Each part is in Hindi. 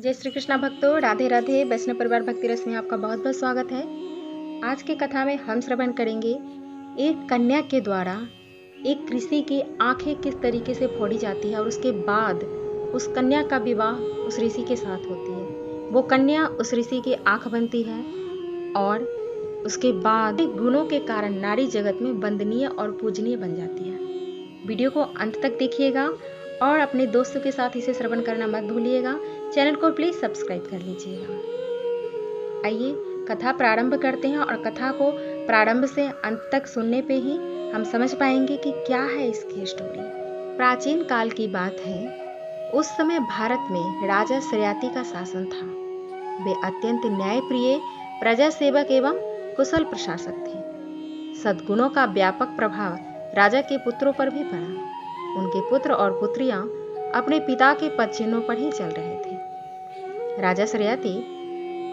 जय श्री कृष्णा भक्तों, राधे राधे। वैष्णव परिवार भक्ति रस में आपका बहुत बहुत स्वागत है। आज की कथा में हम श्रवण करेंगे एक कन्या के द्वारा एक ऋषि की आंखें किस तरीके से फोड़ी जाती है और उसके बाद उस कन्या का विवाह उस ऋषि के साथ होती है। वो कन्या उस ऋषि की आंख बनती है और उसके बाद गुणों के कारण नारी जगत में वंदनीय और पूजनीय बन जाती है। वीडियो को अंत तक देखिएगा और अपने दोस्तों के साथ इसे श्रवण करना मत भूलिएगा। चैनल को प्लीज सब्सक्राइब कर लीजिएगा। आइए कथा प्रारंभ करते हैं और कथा को प्रारंभ से अंत तक सुनने पे ही हम समझ पाएंगे कि क्या है इसकी स्टोरी। प्राचीन काल की बात है। उस समय भारत में राजा श्रयाति का शासन था। वे अत्यंत न्यायप्रिय, प्रजा सेवक एवं कुशल प्रशासक थे। सद्गुणों का व्यापक प्रभाव राजा के पुत्रों पर भी पड़ा। उनके पुत्र और पुत्रियां अपने पिता के पद चिन्हों पर ही चल रहे थे। राजा श्रयाति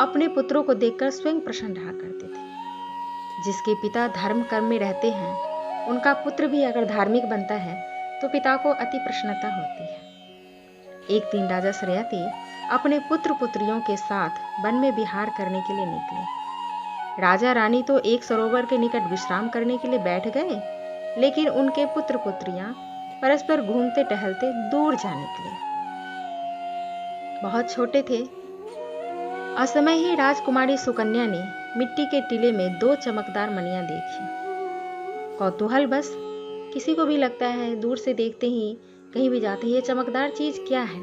अपने पुत्रों को देखकर स्वयं प्रसन्न रहा करते थे। जिसके पिता धर्म कर्म में रहते हैं, उनका पुत्र भी अगर धार्मिक बनता है तो पिता को अति प्रसन्नता होती है। एक दिन राजा श्रयाति अपने पुत्र पुत्रियों के साथ वन में विहार करने के लिए निकले। राजा रानी तो एक सरोवर के निकट विश्राम करने के लिए बैठ गए, लेकिन उनके पुत्र पुत्रियां परस्पर घूमते टहलते दूर जा निकले। बहुत छोटे थे। असमय ही राजकुमारी सुकन्या ने मिट्टी के टीले में 2 चमकदार मणियां देखी। कौतूहल बस किसी को भी लगता है, दूर से देखते ही कहीं भी जाते ही ये चमकदार चीज क्या है।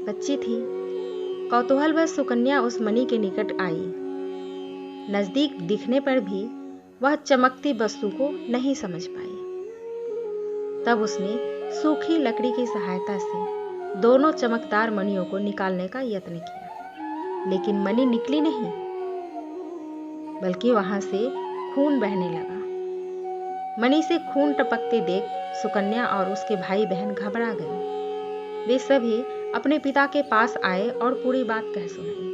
बच्ची थी। कौतूहल बस सुकन्या उस मणि के निकट आई। नजदीक दिखने पर भी वह चमकती वस्तु को नहीं समझ पाई। तब उसने सूखी लकड़ी की सहायता से दोनों चमकदार मणियों को निकालने का यत्न किया, लेकिन मणि निकली नहीं, बल्कि वहां से खून बहने लगा। मणि से खून टपकते देख सुकन्या और उसके भाई बहन घबरा गए। वे सभी अपने पिता के पास आए और पूरी बात कह सुनाई।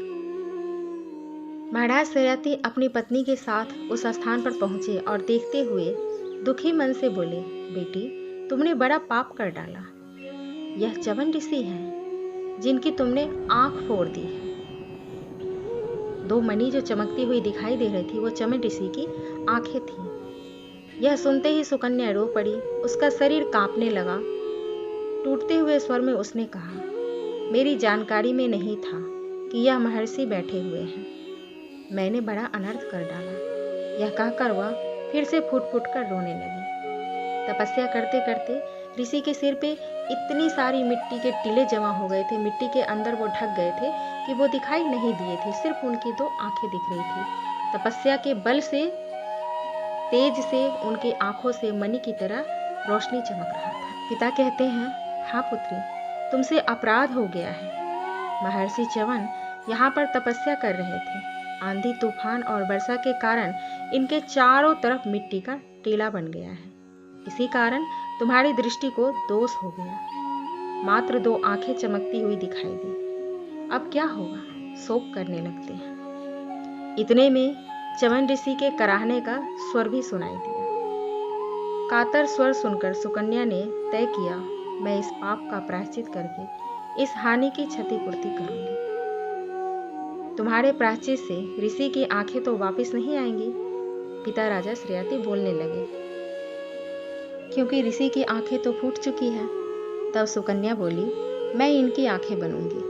महाराज श्रयाति अपनी पत्नी के साथ उस स्थान पर पहुंचे और देखते हुए दुखी मन से बोले, बेटी, तुमने बड़ा पाप कर डाला। यह च्यवन ऋषि हैं जिनकी तुमने आंख फोड़ दी है। 2 मणि जो चमकती हुई दिखाई दे रही थी वो च्यवन ऋषि की आंखें थीं। यह सुनते ही सुकन्या रो पड़ी। उसका शरीर कांपने लगा। टूटते हुए स्वर में उसने कहा, मेरी जानकारी में नहीं था कि यह महर्षि बैठे हुए हैं। मैंने बड़ा अनर्थ कर डाला। यह कहकर वह फिर से फूट फूट कर रोने लगी। तपस्या करते करते ऋषि के सिर पे इतनी सारी मिट्टी के टीले जमा हो गए थे, मिट्टी के अंदर वो ढक गए थे कि वो दिखाई नहीं दिए थे। सिर्फ उनकी 2 आंखें दिख रही थी। तपस्या के बल से, तेज से उनकी आंखों से मणि की तरह रोशनी चमक रहा था। पिता कहते हैं, हाँ पुत्री, तुमसे अपराध हो गया है। महर्षि च्यवन यहाँ पर तपस्या कर रहे थे। आंधी तूफान और वर्षा के कारण इनके चारों तरफ मिट्टी का टीला बन गया है। इसी कारण तुम्हारी दृष्टि को दोष हो गया। मात्र 2 आंखें चमकती हुई दिखाई दी। अब क्या होगा? शोक करने लगते हैं। इतने में च्यवन ऋषि के कराहने का स्वर भी सुनाई दिया। कातर स्वर सुनकर सुकन्या ने तय किया, मैं इस पाप का प्रायश्चित करके इस हानि की क्षतिपूर्ति करूंगी। तुम्हारे प्रायश्चित से ऋषि की आंखें तो वापस नहीं आएंगी। पिता राजा श्रयाति बोलने लगे, क्योंकि ऋषि की आंखें तो फूट चुकी हैं। तब सुकन्या बोली, मैं इनकी आंखें बनूंगी।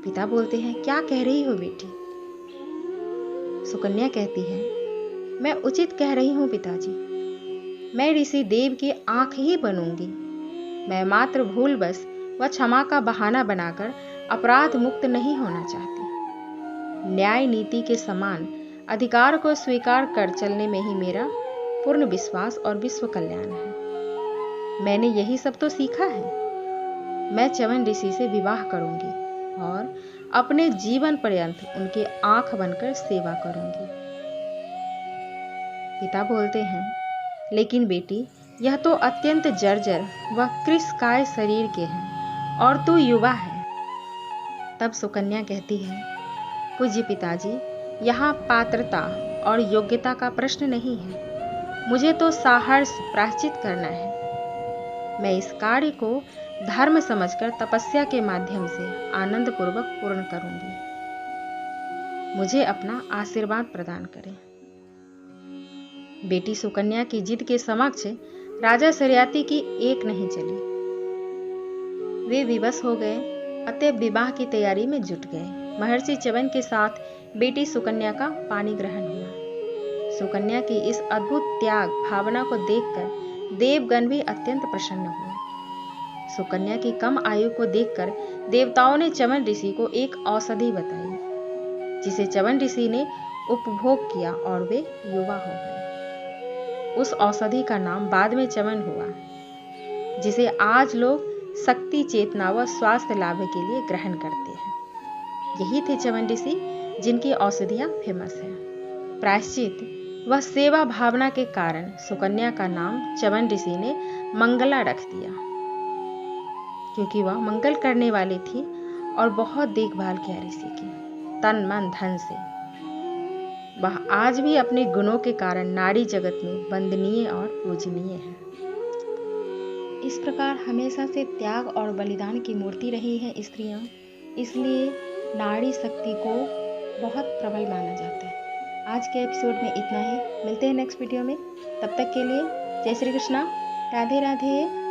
पिता बोलते हैं, क्या कह रही हो बेटी? सुकन्या कहती है, मैं उचित कह रही हूं पिताजी। मैं ऋषि देव की आंख ही बनूंगी। मैं मात्र भूलवश व क्षमा का बहाना बनाकर अपराध मुक्त नहीं होना चाहती। न्याय नीति के समान अधिकार को स्वीकार कर चलने में ही मेरा पूर्ण विश्वास और विश्व कल्याण है। मैंने यही सब तो सीखा है। मैं च्यवन ऋषि से विवाह करूंगी और अपने जीवन पर्यंत उनकी आंख बनकर सेवा करूंगी। पिता बोलते हैं, लेकिन बेटी, यह तो अत्यंत जर्जर व कृशकाय शरीर के हैं और तू युवा है। तब सुकन्या कहती है, पूज्य पिताजी, यहाँ पात्रता और योग्यता का प्रश्न नहीं है। मुझे तो साहस प्रायश्चित करना है। मैं इस कार्य को धर्म समझकर तपस्या के माध्यम से आनंद पूर्वक पूर्ण करूंगी। मुझे अपना आशीर्वाद प्रदान करें। बेटी सुकन्या की जिद के समक्ष राजा शरियाती की एक नहीं चली। वे विवश हो गए, अतएव विवाह की तैयारी में जुट गए। महर्षि च्यवन के साथ बेटी सुकन्या का पानी ग्रहण हुआ। सुकन्या की इस अद्भुत त्याग भावना को देखकर देवगण भी अत्यंत प्रसन्न हुए। सुकन्या की कम आयु को देखकर देवताओं ने च्यवन ऋषि को एक औषधि बताई, जिसे च्यवन ऋषि ने उपभोग किया और वे युवा हो गए। उस औषधि का नाम बाद में च्यवन हुआ, जिसे आज लोग शक्ति, चेतना व स्वास्थ्य लाभ के लिए ग्रहण करते हैं। यही थे च्यवन ऋषि, जिनकी औषधियां फेमस हैं। प्रायश्चित व सेवा भावना के कारण सुकन्या का नाम च्यवन ऋषि ने मंगला रख दिया, क्योंकि वह मंगल करने वाली थी और बहुत देखभाल किया ऋषि की, तन मन धन से। वह आज भी अपने गुणों के कारण नारी जगत में वंदनीय और पूजनीय है। इस प्रकार हमेशा से त्याग और बलिदान की मूर्ति रही हैं स्त्रियां, इसलिए नारी शक्ति को बहुत प्रबल माना जाता है। आज के एपिसोड में इतना ही। मिलते हैं नेक्स्ट वीडियो में। तब तक के लिए जय श्री कृष्णा, राधे राधे।